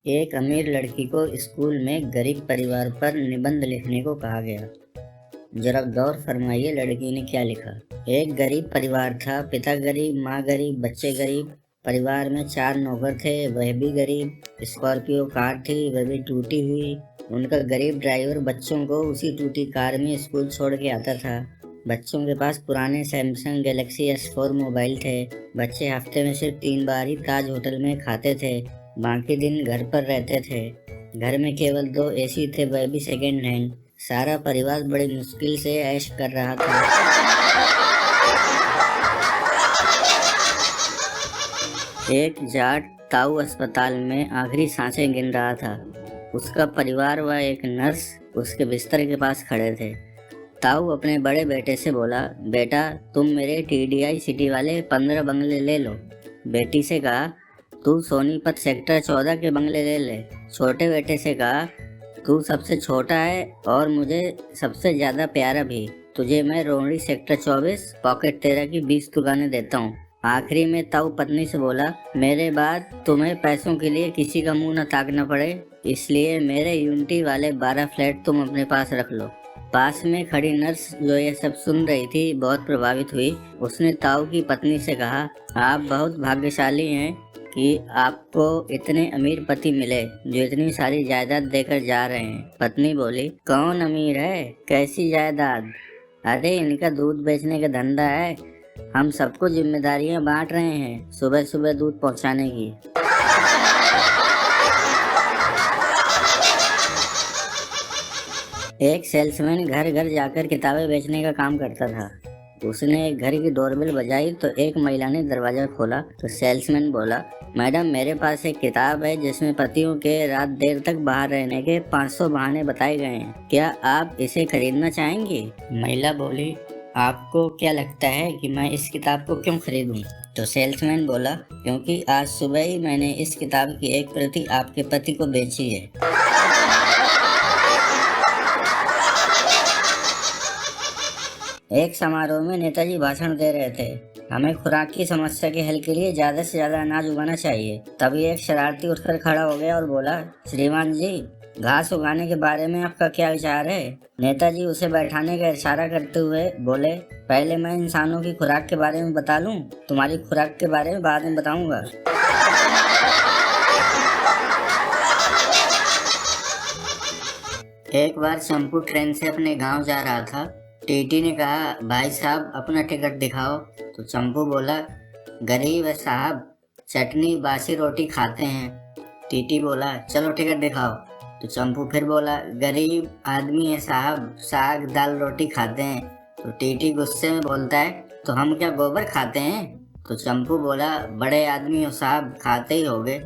एक अमीर लड़की को स्कूल में गरीब परिवार पर निबंध लिखने को कहा गया। जरा गौर फरमाइए लड़की ने क्या लिखा। एक गरीब परिवार था, पिता गरीब, माँ गरीब, बच्चे गरीब। परिवार में 4 नौकर थे, वह भी गरीब। स्कॉर्पियो कार थी, वह भी टूटी हुई। उनका गरीब ड्राइवर बच्चों को उसी टूटी कार में स्कूल छोड़ के आता था। बच्चों के पास पुराने सैमसंग गैलेक्सी S4 मोबाइल थे। बच्चे हफ्ते में सिर्फ 3 बार ही ताज होटल में खाते थे, बाकी दिन घर पर रहते थे। घर में केवल 2 AC थे, वह भी सेकेंड हैंड। सारा परिवार बड़ी मुश्किल से ऐश कर रहा था। एक जाट ताऊ अस्पताल में आखिरी सांसें गिन रहा था। उसका परिवार व एक नर्स उसके बिस्तर के पास खड़े थे। ताऊ अपने बड़े बेटे से बोला, बेटा तुम मेरे TDI सिटी वाले 15 बंगले ले लो। बेटी से कहा, तू सोनीपत सेक्टर 14 के बंगले ले ले। छोटे बेटे से कहा, तू सबसे छोटा है और मुझे सबसे ज्यादा प्यारा भी। तुझे मैं रोहड़ी सेक्टर 24 पॉकेट 13 की 20 दुकानें देता हूँ। आखिरी में ताऊ पत्नी से बोला, मेरे बाद तुम्हें पैसों के लिए किसी का मुंह न ताकना पड़े, इसलिए मेरे यूनिटी वाले 12 फ्लैट तुम अपने पास रख लो। पास में खड़ी नर्स जो ये सब सुन रही थी बहुत प्रभावित हुई। उसने ताऊ की पत्नी से कहा, आप बहुत भाग्यशाली हैं कि आपको इतने अमीर पति मिले जो इतनी सारी जायदाद देकर जा रहे हैं। पत्नी बोली, कौन अमीर है, कैसी जायदाद? अरे इनका दूध बेचने का धंधा है, हम सबको जिम्मेदारियां बांट रहे हैं, सुबह सुबह दूध पहुंचाने की। एक सेल्समैन घर घर जाकर किताबें बेचने का काम करता था। उसने एक घर की डोरबेल बजाई तो एक महिला ने दरवाजा खोला तो सेल्समैन बोला, मैडम मेरे पास एक किताब है जिसमें पतियों के रात देर तक बाहर रहने के 500 बहाने बताए गए हैं, क्या आप इसे खरीदना चाहेंगी? महिला बोली, आपको क्या लगता है कि मैं इस किताब को क्यों खरीदूं? तो सेल्समैन बोला, क्योंकि आज सुबह ही मैंने इस किताब की एक प्रति आपके पति को बेची है। एक समारोह में नेताजी भाषण दे रहे थे, हमें खुराक की समस्या के हल के लिए ज्यादा से ज्यादा अनाज उगाना चाहिए। तभी एक शरारती उठकर खड़ा हो गया और बोला, श्रीमान जी घास उगाने के बारे में आपका क्या विचार है? नेताजी उसे बैठाने का इशारा करते हुए बोले, पहले मैं इंसानों की खुराक के बारे में बता लूं, तुम्हारी खुराक के बारे में बाद में बताऊंगा। एक बार चंपू ट्रेन से अपने गांव जा रहा था। टीटी ने कहा, भाई साहब अपना टिकट दिखाओ। तो चंपू बोला, गरीब है साहब, चटनी बासी रोटी खाते हैं। टीटी बोला, चलो टिकट दिखाओ। तो चंपू फिर बोला, गरीब आदमी है साहब, साग दाल रोटी खाते हैं। तो टीटी गुस्से में बोलता है, तो हम क्या गोबर खाते हैं? तो चंपू बोला, बड़े आदमी हो साहब, खाते ही होगे।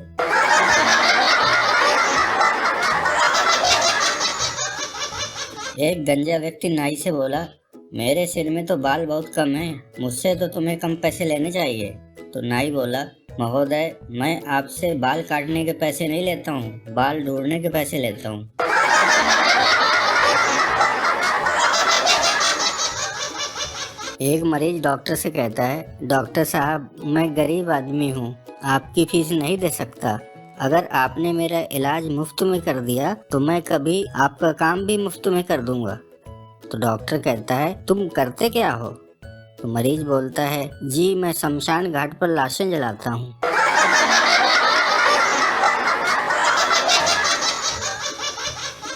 एक गंजा व्यक्ति नाई से बोला, मेरे सिर में तो बाल बहुत कम हैं, मुझसे तो तुम्हें कम पैसे लेने चाहिए। तो नाई बोला, महोदय मैं आपसे बाल काटने के पैसे नहीं लेता हूँ, बाल ढूंढने के पैसे लेता हूँ। एक मरीज डॉक्टर से कहता है, डॉक्टर साहब मैं गरीब आदमी हूँ, आपकी फीस नहीं दे सकता। अगर आपने मेरा इलाज मुफ्त में कर दिया तो मैं कभी आपका काम भी मुफ्त में कर दूंगा। तो डॉक्टर कहता है, तुम करते क्या हो? तो मरीज बोलता है, जी मैं शमशान घाट पर लाशें जलाता हूँ।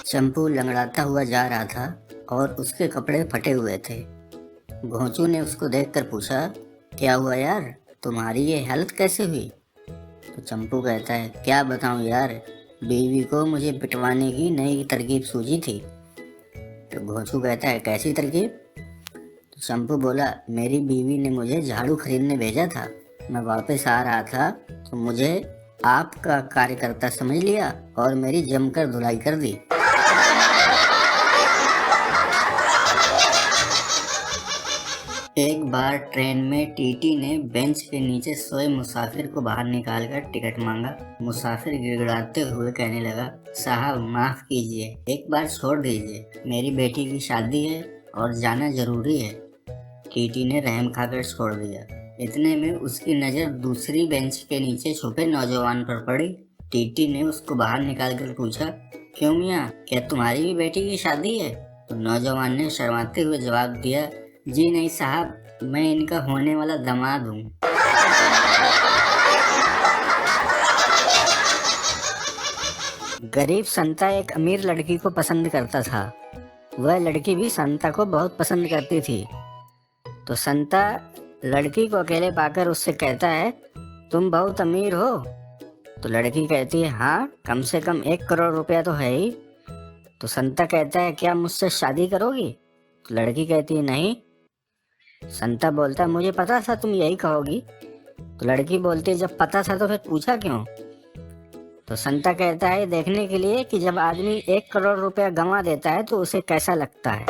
चंपू लंगड़ाता हुआ जा रहा था और उसके कपड़े फटे हुए थे। भोंचू ने उसको देखकर पूछा, क्या हुआ यार, तुम्हारी ये हालत कैसे हुई? तो चंपू कहता है, क्या बताऊं यार, बीवी को मुझे पिटवाने की नई तरकीब सूझी थी। तो भोंचू कहता है, कैसी तरकीब? तो चंपू बोला, मेरी बीवी ने मुझे झाड़ू खरीदने भेजा था, मैं वापस आ रहा था तो मुझे आपका कार्यकर्ता समझ लिया और मेरी जमकर धुलाई कर दी। एक बार ट्रेन में टीटी ने बेंच के नीचे सोए मुसाफिर को बाहर निकालकर टिकट मांगा। मुसाफिर गिड़गिड़ाते हुए कहने लगा, साहब माफ कीजिए, एक बार छोड़ दीजिए, मेरी बेटी की शादी है और जाना जरूरी है। टीटी ने रहम खाकर छोड़ दिया। इतने में उसकी नजर दूसरी बेंच के नीचे छुपे नौजवान पर पड़ी। टीटी ने उसको बाहर निकाल कर पूछा, क्यों मियाँ, क्या तुम्हारी भी बेटी की शादी है? तो नौजवान ने शर्माते हुए जवाब दिया, जी नहीं साहब, मैं इनका होने वाला दामाद हूँ। गरीब संता एक अमीर लड़की को पसंद करता था। वह लड़की भी संता को बहुत पसंद करती थी। तो संता लड़की को अकेले पाकर उससे कहता है, तुम बहुत अमीर हो? तो लड़की कहती है, हाँ, कम से कम 1 करोड़ रुपया तो है ही। तो संता कहता है, क्या मुझसे शादी करोगी? तो लड़की कहती है, नहीं। संता बोलता है, मुझे पता था तुम यही कहोगी। तो लड़की बोलती है, जब पता था तो फिर पूछा क्यों? तो संता कहता है, देखने के लिए कि जब आदमी 1 करोड़ रुपया गंवा देता है तो उसे कैसा लगता है।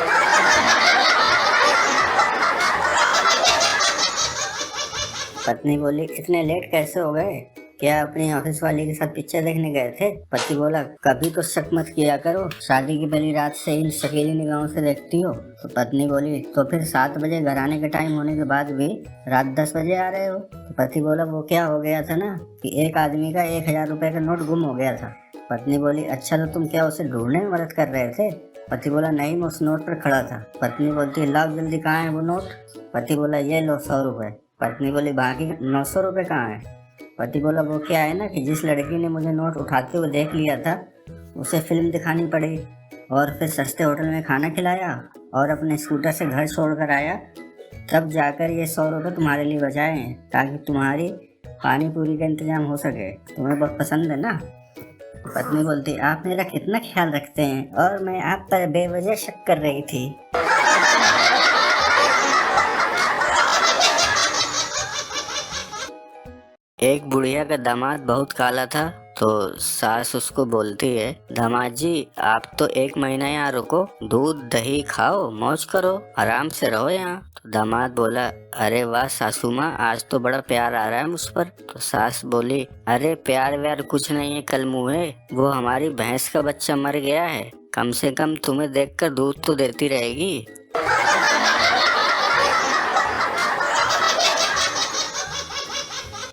पत्नी बोली, इतने लेट कैसे हो गए? क्या अपनी ऑफिस वाली के साथ पिक्चर देखने गए थे? पति बोला, कभी तो शक मत किया करो, शादी की पहली रात से इन शकीली निगाहों से देखती हो। तो पत्नी बोली, तो फिर 7 बजे घर आने का टाइम होने के बाद भी रात 10 बजे आ रहे हो? तो पति बोला, वो क्या हो गया था ना कि एक आदमी का 1000 रुपए का नोट गुम हो गया था। पत्नी बोली, अच्छा, तो तुम क्या उसे ढूंढने में मदद कर रहे थे? पति बोला, नहीं, मैं उस नोट पर खड़ा था। पत्नी बोलती, लाओ जल्दी, कहाँ है वो नोट? पति बोला, ये लो 100 रुपए। पत्नी बोली, बाकी 900 रुपए कहाँ है? पति बोला, वो क्या है ना कि जिस लड़की ने मुझे नोट उठाते हुए देख लिया था उसे फिल्म दिखानी पड़ी और फिर सस्ते होटल में खाना खिलाया और अपने स्कूटर से घर छोड़कर आया, तब जाकर ये 100 रुपये तुम्हारे लिए बचाए हैं ताकि तुम्हारी पानी पूरी का इंतजाम हो सके। तुम्हें बहुत पसंद है ना? पत्नी बोलती, आप मेरा कितना ख्याल रखते हैं और मैं आप पर बेवजह शक कर रही थी। एक बुढ़िया का दामाद बहुत काला था। तो सास उसको बोलती है, दामाद जी, आप तो 1 महीना यहाँ रुको, दूध दही खाओ, मौज करो, आराम से रहो यहाँ। तो दामाद बोला, अरे वाह सासू माँ, आज तो बड़ा प्यार आ रहा है मुझ पर। तो सास बोली, अरे प्यार व्यार कुछ नहीं है कल मुँहे, वो हमारी भैंस का बच्चा मर गया है, कम से कम तुम्हें देखकर दूध तो देती रहेगी।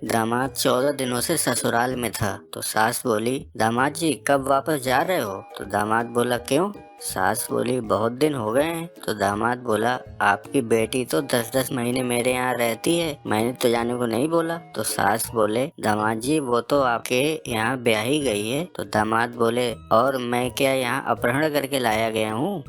दामाद 14 दिनों से ससुराल में था। तो सास बोली, दामाद जी कब वापस जा रहे हो? तो दामाद बोला, क्यों? सास बोली, बहुत दिन हो गए हैं। तो दामाद बोला, आपकी बेटी तो 10-10 महीने मेरे यहाँ रहती है, मैंने तो जाने को नहीं बोला। तो सास बोले, दामाद जी वो तो आपके यहाँ ब्याही गई है। तो दामाद बोले, और मैं क्या यहाँ अपहरण करके लाया गया हूँ?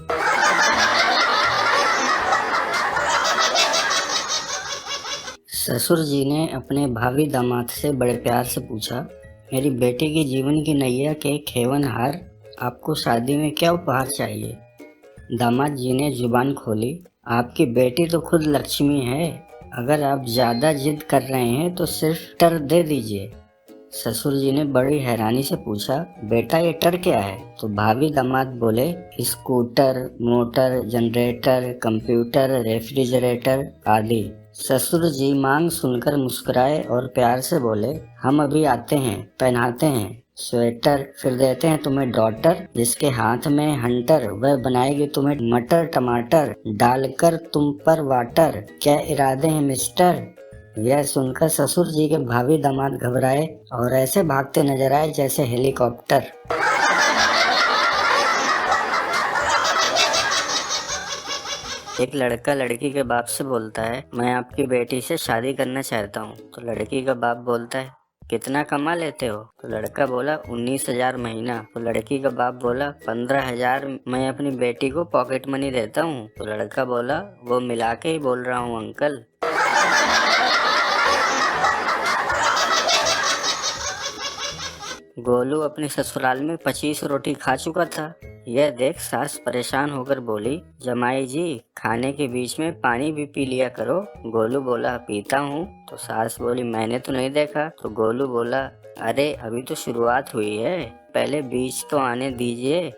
ससुर जी ने अपने भावी दामाद से बड़े प्यार से पूछा, मेरी बेटी की जीवन की नैया के खेवनहार, आपको शादी में क्या उपहार चाहिए? दामाद जी ने जुबान खोली, आपकी बेटी तो खुद लक्ष्मी है, अगर आप ज्यादा जिद कर रहे हैं तो सिर्फ टर दे दीजिए। ससुर जी ने बड़ी हैरानी से पूछा, बेटा ये टर क्या है? तो भाभी दामाद बोले, scooter, motor, generator, computer, refrigerator आदि। ससुर जी मांग सुनकर मुस्कुराए और प्यार से बोले, हम अभी आते हैं, पहनाते हैं स्वेटर, फिर देते हैं तुम्हें डॉटर, जिसके हाथ में हंटर, वह बनाएगी तुम्हें मटर टमाटर, डालकर तुम पर वाटर, क्या इरादे हैं मिस्टर? यह सुनकर ससुर जी के भावी दामाद घबराए और ऐसे भागते नजर आए जैसे हेलीकॉप्टर। एक लड़का लड़की के बाप से बोलता है, मैं आपकी बेटी से शादी करना चाहता हूँ। तो लड़की का बाप बोलता है, कितना कमा लेते हो? तो लड़का बोला, 19,000 महीना। तो लड़की का बाप बोला, 15,000 मैं अपनी बेटी को पॉकेट मनी देता हूँ। तो लड़का बोला, वो मिला के ही बोल रहा हूँ अंकल। गोलू अपने ससुराल में 25 रोटी खा चुका था। यह देख सास परेशान होकर बोली, जमाई जी खाने के बीच में पानी भी पी लिया करो। गोलू बोला, पीता हूँ। तो सास बोली, मैंने तो नहीं देखा। तो गोलू बोला, अरे अभी तो शुरुआत हुई है, पहले बीच तो आने दीजिए।